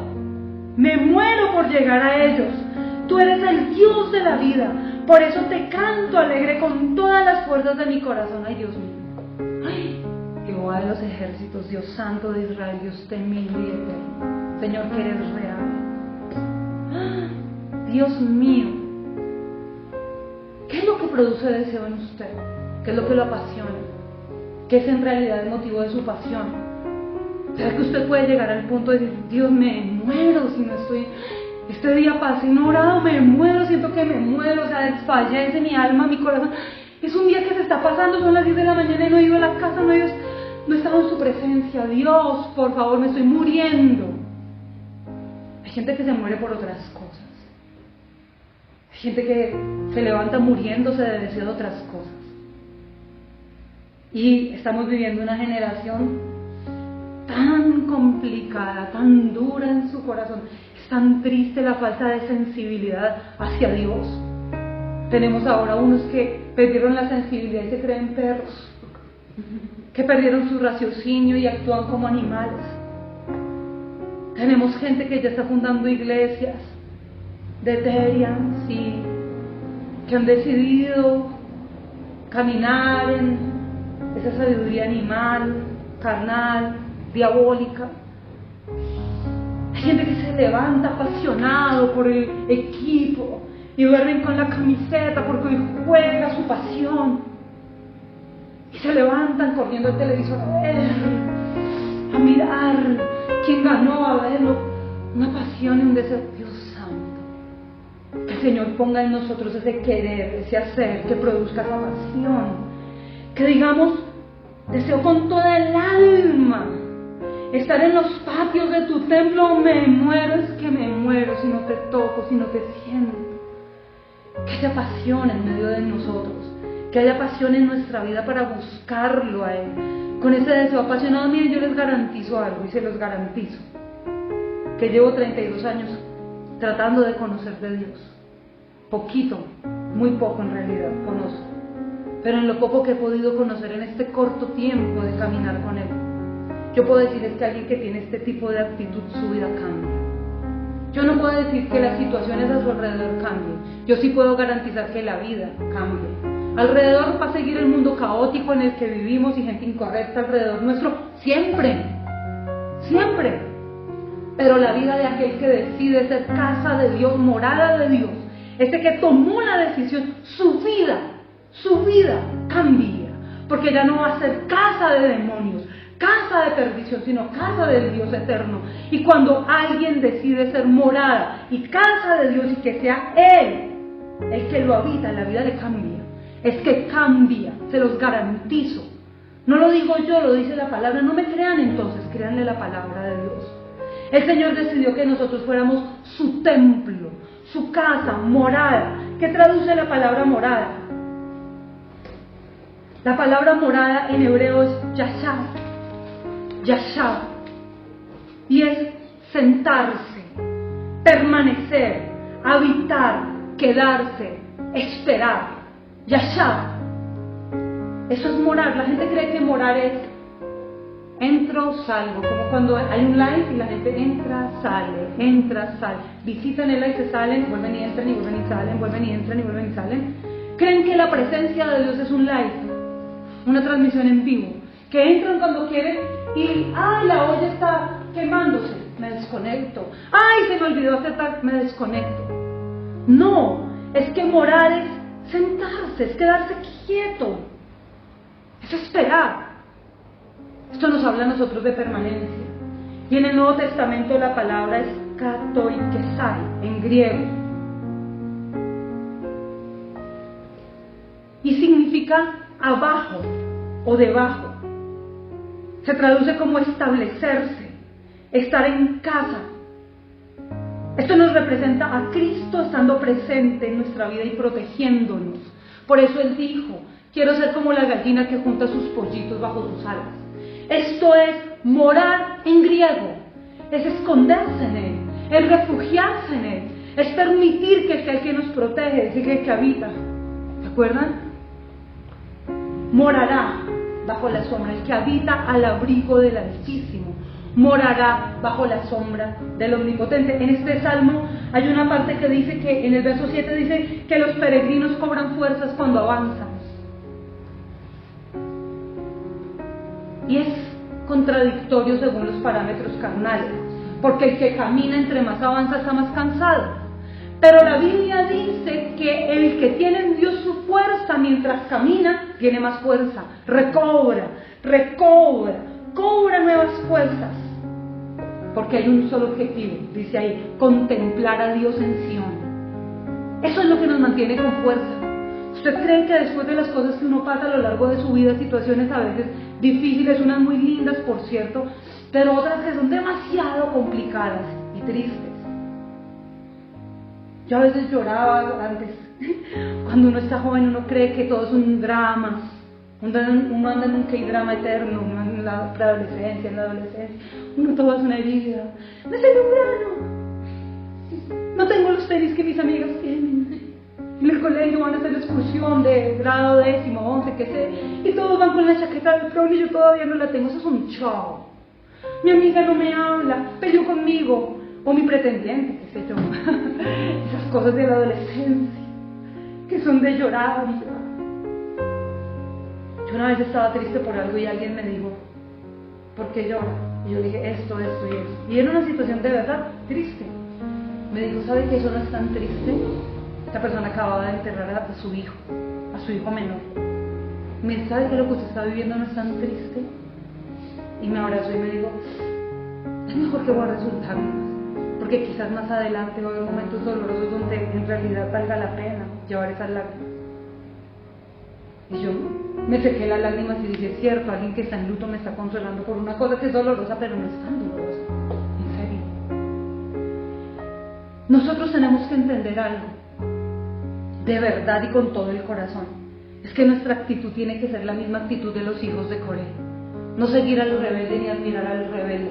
por llegar a ellos. Tú eres el Dios de la vida, por eso te canto alegre con todas las fuerzas de mi corazón. Ay, Dios mío, ay, Jehová de los ejércitos, Dios santo de Israel, Dios temible y eterno, Señor que eres real. Dios mío, ¿qué es lo que produce deseo en usted? ¿Qué es lo que lo apasiona? ¿Qué es en realidad el motivo de su pasión? ¿Será que usted puede llegar al punto de decir, Dios, me muero si no estoy... Este día pasé no orado, me muero, siento que me muero, o sea, desfallece mi alma, mi corazón. Es un día que se está pasando, son las 10 de la mañana y no he ido a la casa, no he estado en su presencia. Dios, por favor, me estoy muriendo. Hay gente que se muere por otras cosas. Hay gente que se levanta muriéndose de deseo de otras cosas. Y estamos viviendo una generación tan complicada, tan dura en su corazón. Es tan triste la falta de sensibilidad hacia Dios. Tenemos ahora unos que perdieron la sensibilidad y se creen perros, que perdieron su raciocinio y actúan como animales. Tenemos gente que ya está fundando iglesias de Terians y que han decidido caminar en esa sabiduría animal, carnal, diabólica. Hay gente que se levanta apasionado por el equipo y duermen con la camiseta porque hoy juega su pasión. Y se levantan corriendo al televisor a mirar quién ganó, a verlo. Una pasión y un deseo. Dios santo, que el Señor ponga en nosotros ese querer, ese hacer, que produzca esa pasión. Que digamos, deseo con toda el alma estar en los patios de tu templo. Me muero, es que me muero si no te toco, si no te siento. Que haya pasión en medio de nosotros, que haya pasión en nuestra vida para buscarlo a Él. Con ese deseo apasionado, miren, yo les garantizo algo, y se los garantizo, que llevo 32 años tratando de conocer de Dios. Poquito, muy poco en realidad conozco, pero en lo poco que he podido conocer en este corto tiempo de caminar con Él, yo puedo decirles que alguien que tiene este tipo de actitud, su vida cambia. Yo no puedo decir que las situaciones a su alrededor cambien, yo sí puedo garantizar que la vida cambie. Alrededor va a seguir el mundo caótico en el que vivimos y gente incorrecta alrededor nuestro, siempre, siempre. Pero la vida de aquel que decide ser casa de Dios, morada de Dios, este que tomó la decisión, su vida cambia, porque ya no va a ser casa de demonios, casa de perdición, sino casa del Dios eterno. Y cuando alguien decide ser morada y casa de Dios y que sea Él el que lo habita, la vida le cambia. Es que cambia, se los garantizo. No lo digo yo, lo dice la palabra. No me crean entonces, créanle la palabra de Dios. El Señor decidió que nosotros fuéramos su templo, su casa, morada. ¿Qué traduce la palabra morada? La palabra morada en hebreo es yashab, yashab, y es sentarse, permanecer, habitar, quedarse, esperar. Yashab, eso es morar. La gente cree que morar es entro, salgo, como cuando hay un live y la gente entra, sale, visitan el live, se salen, vuelven y entran y vuelven y salen, vuelven y entran y vuelven y salen. Creen que la presencia de Dios es un live, una transmisión en vivo, que entran cuando quieren y ¡ay, la olla está quemándose! Me desconecto. ¡Ay, se me olvidó hacer tal! Me desconecto. No, es que morar es sentarse, es quedarse quieto, es esperar. Esto nos habla a nosotros de permanencia. Y en el Nuevo Testamento la palabra es katoikesai, en griego. Y significa abajo o debajo. Se traduce como establecerse, estar en casa. Esto nos representa a Cristo estando presente en nuestra vida y protegiéndonos. Por eso Él dijo, quiero ser como la gallina que junta sus pollitos bajo sus alas. Esto es morar en griego, es esconderse en Él, es refugiarse en Él, es permitir que sea el que nos protege, es el que habita. ¿Se acuerdan? Morará bajo la sombra, el que habita al abrigo del Altísimo, morará bajo la sombra del Omnipotente. En este salmo hay una parte que dice que, en el verso 7 dice que los peregrinos cobran fuerzas cuando avanzan. Y es contradictorio según los parámetros carnales, porque el que camina entre más avanza está más cansado. Pero la Biblia dice que el que tiene en Dios su fuerza mientras camina, tiene más fuerza, recobra nuevas fuerzas. Porque hay un solo objetivo, dice ahí, contemplar a Dios en Sión. Eso es lo que nos mantiene con fuerza. ¿Usted cree que después de las cosas que uno pasa a lo largo de su vida, situaciones a veces difíciles, unas muy lindas por cierto, pero otras que son demasiado complicadas y tristes? Yo a veces lloraba antes, cuando uno está joven uno cree que todo es un drama, uno anda en un K-drama eterno, uno en la preadolescencia, en la adolescencia, uno todo es una herida, me salió un grano, no tengo los tenis que mis amigas tienen. En el colegio van a hacer la excursión de grado 10º, 11, qué sé, y todos van con la chaqueta del prom y yo todavía no la tengo. Eso es un show. Mi amiga no me habla, peleó conmigo, o mi pretendiente, qué sé yo. Esas cosas de la adolescencia, que son de llorar y llorar. Yo una vez estaba triste por algo y alguien me dijo, ¿por qué llora? Y yo dije, esto y esto. Y era una situación de verdad triste. Me dijo, ¿sabe que eso no es tan triste? Esta persona acababa de enterrar a su hijo menor. Me dice, ¿sabe que lo que usted está viviendo no es tan triste? Y me abrazó y me dijo, es mejor que guarde sus lágrimas, porque quizás más adelante va a haber momentos dolorosos donde en realidad valga la pena llevar esas lágrimas. Y yo me sequé las lágrimas y dije, es cierto, alguien que está en luto me está consolando por una cosa que es dolorosa, pero no es tan dolorosa. En serio. Nosotros tenemos que entender algo, de verdad y con todo el corazón, es que nuestra actitud tiene que ser la misma actitud de los hijos de Coré. No seguir al rebelde ni admirar al rebelde.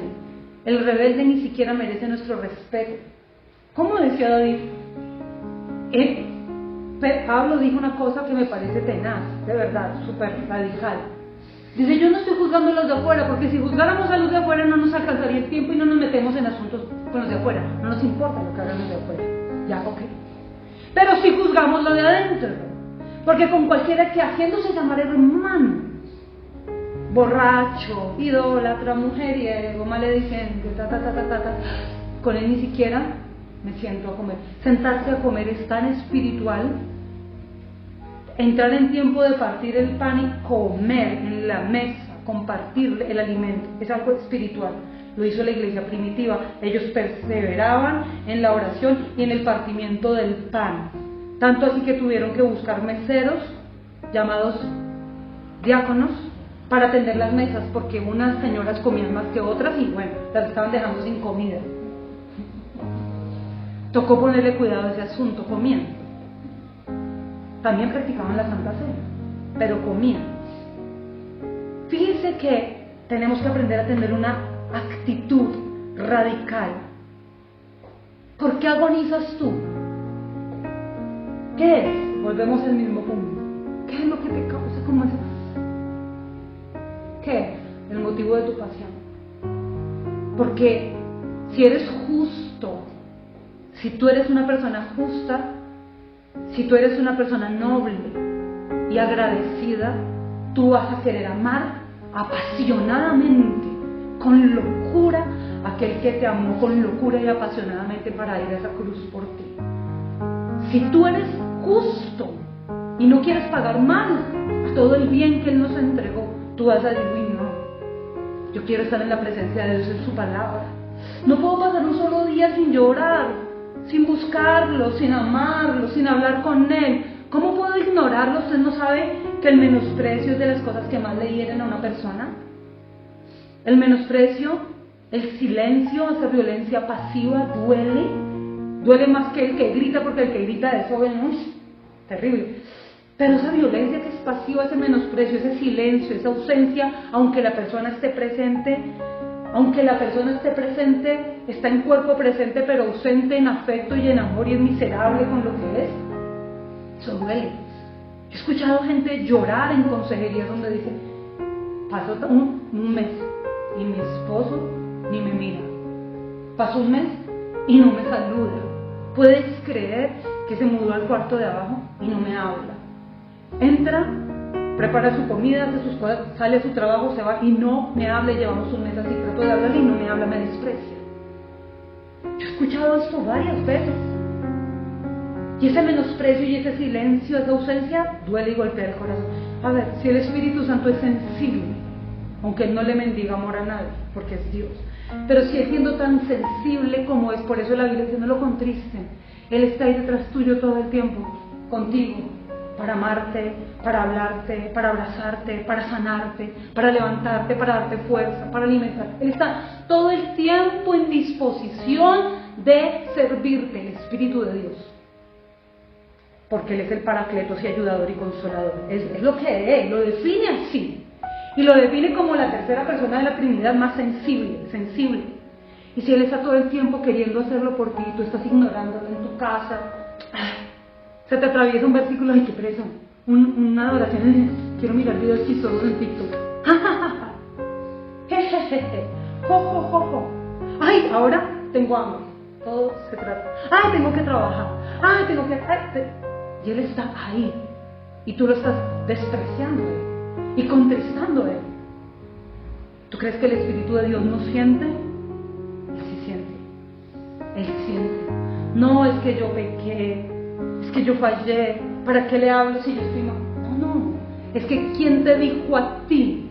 El rebelde ni siquiera merece nuestro respeto. ¿Cómo decía David? Pablo dijo una cosa que me parece tenaz, de verdad, súper radical. Dice, yo no estoy juzgando a los de afuera, porque si juzgáramos a los de afuera no nos alcanzaría el tiempo y no nos metemos en asuntos con los de afuera. No nos importa lo que hagan los de afuera. Ya, ok. Pero si juzgamos lo de adentro, porque con cualquiera que haciéndose llamar hermano, borracho, idólatra, mujeriego, maledicente, con él ni siquiera me siento a comer. Sentarse a comer es tan espiritual. Entrar en tiempo de partir el pan y comer en la mesa, compartir el alimento, es algo espiritual. Lo hizo la iglesia primitiva. Ellos perseveraban en la oración y en el partimiento del pan. Tanto así que tuvieron que buscar meseros, llamados diáconos, para atender las mesas, porque unas señoras comían más que otras y bueno, las estaban dejando sin comida. Tocó ponerle cuidado a ese asunto, comiendo. También practicaban la Santa Cena, pero comían. Fíjense que tenemos que aprender a tener una actitud radical. ¿Por qué agonizas tú? ¿Qué es? Volvemos al mismo punto. ¿Qué es lo que te causa como ese? ¿Qué es el motivo de tu pasión? Porque si eres justo, si tú eres una persona justa, si tú eres una persona noble y agradecida, tú vas a querer amar apasionadamente, con locura, a aquel que te amó con locura y apasionadamente para ir a esa cruz por ti. Si tú eres justo y no quieres pagar mal a todo el bien que Él nos entregó, tú vas a decir, uy, no, yo quiero estar en la presencia de Dios en su palabra. No puedo pasar un solo día sin llorar, sin buscarlo, sin amarlo, sin hablar con Él. ¿Cómo puedo ignorarlo? ¿Usted no sabe que el menosprecio es de las cosas que más le hieren a una persona? El menosprecio, el silencio, esa violencia pasiva duele más que el que grita, porque el que grita desobedece, terrible. Pero esa violencia que es pasiva, ese menosprecio, ese silencio, esa ausencia, aunque la persona esté presente, está en cuerpo presente, pero ausente en afecto y en amor y es miserable con lo que es, eso duele. He escuchado gente llorar en consejerías donde dice, pasó un mes y mi esposo ni me mira, pasó un mes y no me saluda. ¿Puedes creer que se mudó al cuarto de abajo y no me habla? Entra, prepara su comida, hace sus cosas, sale a su trabajo, se va y no me habla. Llevamos un mes así, trato de hablarle y no me habla, me desprecia. Yo he escuchado esto varias veces. Y ese menosprecio y ese silencio, esa ausencia, duele y golpea el corazón. A ver, si el Espíritu Santo es sensible, aunque Él no le mendiga amor a nadie, porque es Dios, pero si Él siendo tan sensible como es, por eso la Biblia dice, no lo contristen, Él está ahí detrás tuyo todo el tiempo, contigo, para amarte, para hablarte, para abrazarte, para sanarte, para levantarte, para darte fuerza, para alimentarte. Él está todo el tiempo en disposición de servirte, el Espíritu de Dios. Porque Él es el Paracletos y ayudador y consolador. Es lo que es, lo define así. Y lo define como la tercera persona de la Trinidad más sensible. Y si Él está todo el tiempo queriendo hacerlo por ti, tú estás ignorándolo en tu casa, se te atraviesa un versículo, ay, qué preso, una adoración, quiero mirar videos chistosos en TikTok. Ay, ahora tengo hambre. Todo se trata. Ay, tengo que trabajar. Ay, tengo que... Y Él está ahí. Y tú lo estás despreciando y contristando a Él. ¿Tú crees que el Espíritu de Dios no siente? Él sí siente. Él siente. No es que yo pequé, es que yo fallé. ¿Para qué le hablo si yo estoy mal? No. Es que ¿quién te dijo a ti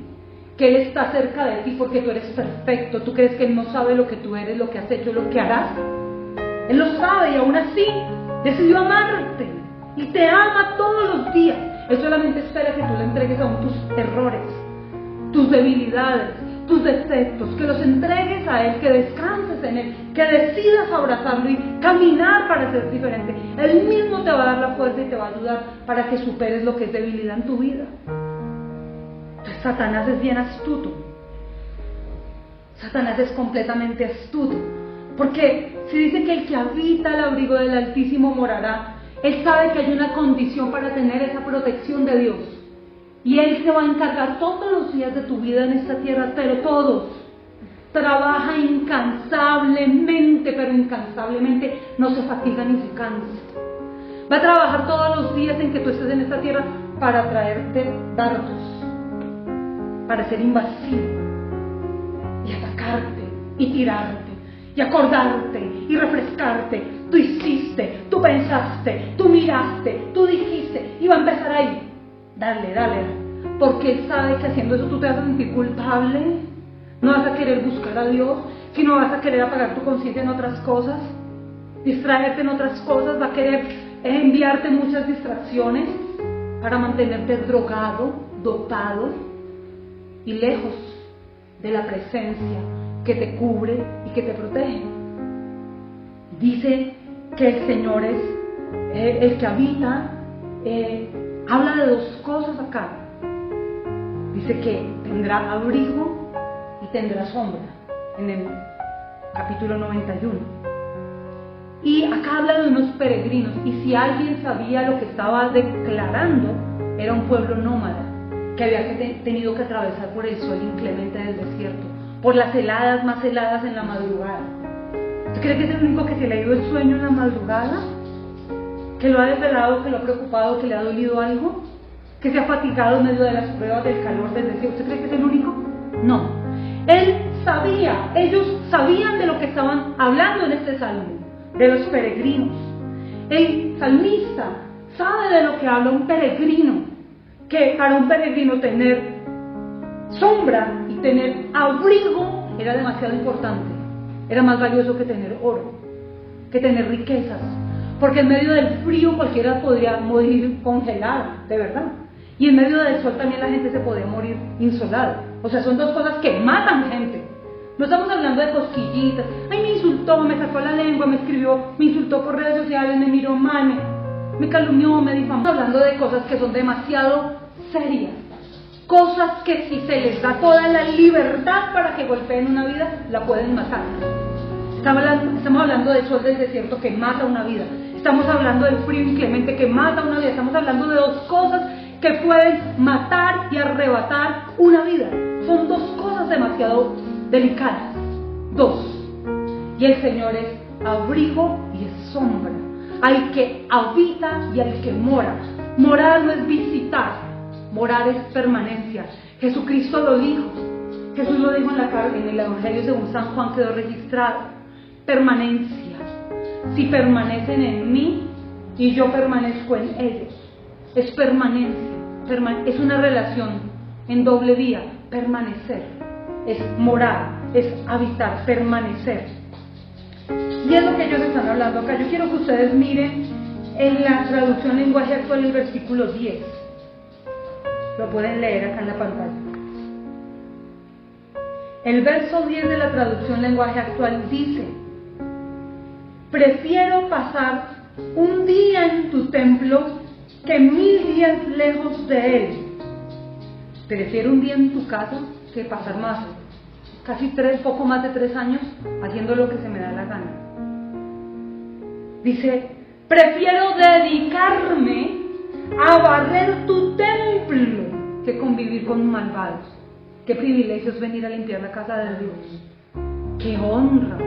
que Él está cerca de ti porque tú eres perfecto? ¿Tú crees que Él no sabe lo que tú eres, lo que has hecho, lo que harás? Él lo sabe y aún así decidió amarte. Y te ama todos los días. Él solamente espera que tú le entregues aún tus errores, tus debilidades, tus defectos, que los entregues a Él, que descanses en Él, que decidas abrazarlo y caminar para ser diferente. Él mismo te va a dar la fuerza y te va a ayudar para que superes lo que es debilidad en tu vida. Entonces Satanás es bien astuto. Satanás es completamente astuto. Porque si dice que el que habita al abrigo del Altísimo morará, Él sabe que hay una condición para tener esa protección de Dios. Y Él se va a encargar todos los días de tu vida en esta tierra, pero todos. Trabaja incansablemente, pero incansablemente no se fatiga ni se cansa. Va a trabajar todos los días en que tú estés en esta tierra para traerte dardos, para ser invasivo y atacarte y tirarte y acordarte y refrescarte. Tú hiciste, tú pensaste, tú miraste, tú dijiste, y va a empezar ahí. Dale, porque Él sabe que haciendo eso tú te vas a sentir culpable, no vas a querer buscar a Dios, sino vas a querer apagar tu conciencia en otras cosas, distraerte en otras cosas, va a querer enviarte muchas distracciones para mantenerte drogado, dopado y lejos de la presencia que te cubre y que te protege. Dice que el Señor es el que habita. Habla de dos cosas acá. Dice que tendrá abrigo y tendrá sombra en el capítulo 91. Y acá habla de unos peregrinos, y si alguien sabía lo que estaba declarando, era un pueblo nómada que había tenido que atravesar por el sol inclemente del desierto, por las heladas más heladas en la madrugada. ¿Tú crees que es el único que se le ha ido el sueño en la madrugada? ¿Que lo ha desvelado, que lo ha preocupado, que le ha dolido algo? ¿Que se ha fatigado en medio de las pruebas del calor del desierto? ¿Usted cree que es el único? No. Él sabía, ellos sabían de lo que estaban hablando en este salmo, de los peregrinos. El salmista sabe de lo que habla un peregrino, que para un peregrino tener sombra y tener abrigo era demasiado importante. Era más valioso que tener oro, que tener riquezas, porque en medio del frío cualquiera podría morir congelada, de verdad. Y en medio del sol también la gente se podía morir insolada. O sea, son dos cosas que matan gente. No estamos hablando de cosquillitas. Ay, me insultó, me sacó la lengua, me escribió, me insultó por redes sociales, me miró mal, me calumnió, me difamó. Estamos hablando de cosas que son demasiado serias. Cosas que si se les da toda la libertad para que golpeen una vida, la pueden matar. Estamos hablando del sol del desierto que mata una vida. Estamos hablando del frío inclemente que mata una vida. Estamos hablando de dos cosas que pueden matar y arrebatar una vida. Son dos cosas demasiado delicadas. Dos. Y el Señor es abrigo y es sombra. Al que habita y al que mora. Morar no es visitar. Morar es permanencia. Jesucristo lo dijo. Jesús lo dijo en el Evangelio según San Juan, quedó registrado. Permanencia. Si permanecen en mí y yo permanezco en ellos. Es permanencia. Es una relación en doble vía. Permanecer. Es morar. Es habitar. Permanecer. Y es lo que ellos están hablando acá. Yo quiero que ustedes miren en la traducción lenguaje actual el versículo 10. Lo pueden leer acá en la pantalla. El verso 10 de la traducción lenguaje actual dice: prefiero pasar un día en tu templo que 1000 días lejos de él. Prefiero un día en tu casa que pasar más, poco más de 3 años haciendo lo que se me da la gana. Dice: prefiero dedicarme a barrer tu templo que convivir con malvados. Qué privilegio es venir a limpiar la casa de Dios. Qué honra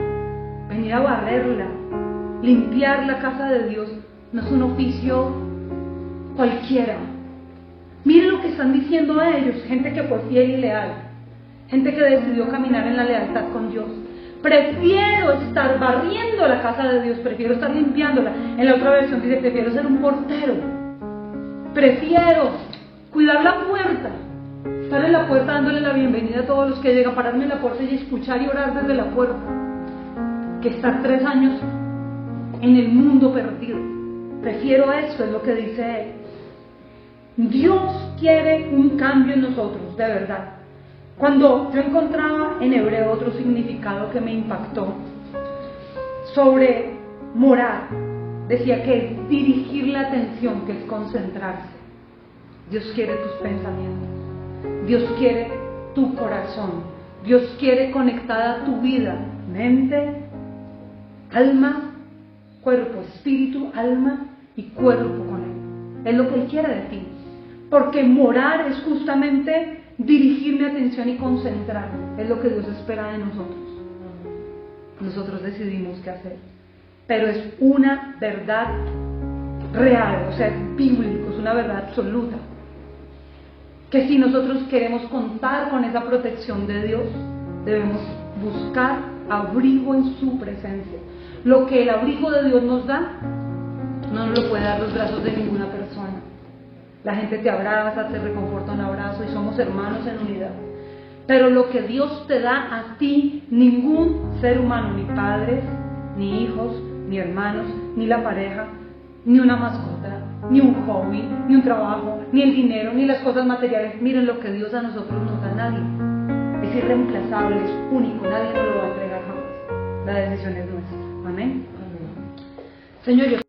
venir a barrerla. Limpiar la casa de Dios no es un oficio cualquiera. Miren lo que están diciendo a ellos, gente que fue fiel y leal, gente que decidió caminar en la lealtad con Dios. Prefiero estar barriendo la casa de Dios, prefiero estar limpiándola. En la otra versión dice: prefiero ser un portero, prefiero cuidar la puerta, estar en la puerta dándole la bienvenida a todos los que llegan, pararme en la puerta y escuchar y orar desde la puerta, que estar 3 años en el mundo perdido. Prefiero esto, es lo que dice él. Dios quiere un cambio en nosotros, de verdad. Cuando yo encontraba en hebreo otro significado que me impactó sobre morar, decía que es dirigir la atención, que es concentrarse. Dios quiere tus pensamientos, Dios quiere tu corazón, Dios quiere conectada tu vida, mente, alma, cuerpo, espíritu, alma y cuerpo con Él. Es lo que Él quiere de ti. Porque morar es justamente dirigir mi atención y concentrarme. Es lo que Dios espera de nosotros. Nosotros decidimos qué hacer. Pero es una verdad real, o sea, es bíblico, es una verdad absoluta. Que si nosotros queremos contar con esa protección de Dios, debemos buscar abrigo en su presencia. Lo que el abrigo de Dios nos da, no nos lo puede dar los brazos de ninguna persona. La gente te abraza, te reconforta un abrazo y somos hermanos en unidad. Pero lo que Dios te da a ti, ningún ser humano, ni padres, ni hijos, ni hermanos, ni la pareja, ni una mascota, ni un hobby, ni un trabajo, ni el dinero, ni las cosas materiales. Miren lo que Dios a nosotros nos da, nadie. Es es irreemplazable, es único, nadie nos lo va a entregar jamás. La decisión es nuestra. Amén. Señor, yo